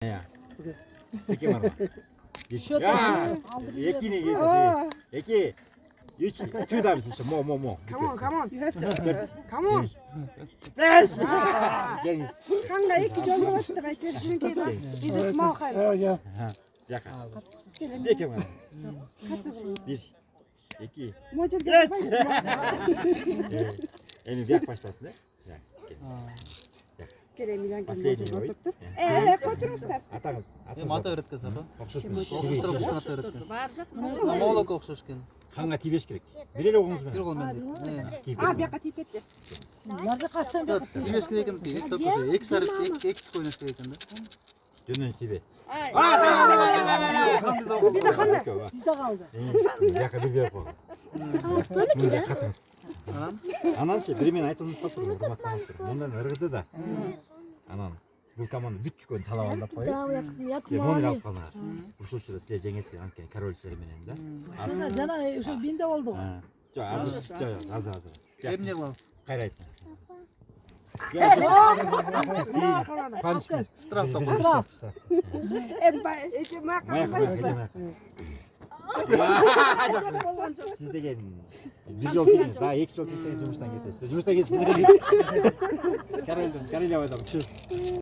Ya. Peki var mı? Şöyle Ya. Eki ne geliyor? Eki. Üç. Two times işte. More. Come on. You have to. Come on. Beş. Gel. Kanka iki canlı bastı. Is a small hand. Ha. Yakın. Peki var mı? Bir. İki. Может, Geç. Elini yak başlasın da. Yak. Керемиден Последний ой. көшіріңіздер. Атаңыз. Мата үйреткен сапа. Ұқсашпын. Оқыштырып ата үйреткен. Бар жақ. Молоко ұқсаш екен. Ханға тибеш керек. Берелі оғыңыз Bir бен. қолмен дейді. А, бұяққа тиіп кетті. Бар жақ атсаң да. Тибеш керек екен дейді. Екі сары, екі үш ойнаш керек екен да. Жөнен тибе. Бізде қандай? Bizde kaldı. Яқа бірге қойған. Мұнда қатыңыз. Анан ше, біремен айтып ұмытып тұрмын, ұрматтамап тұрмын. Мұндан ырғыды да. Анан, бұл команда бүт жүкөн талабандап қойып. Сіле монер алып қалыңар. Ушылшыда сіле жеңеске анкен король сілеменен да. Жана şu binde oldu. Жоқ, азыр. Емне қыламыз? Қайра айтыңыз. Панишмент. Штраф топ. Сіз деген бір жол келмес, да, екі жол келсеңіз жұмыстан кетесіз. Жұмыстан кетсін. Королевадан үшіз.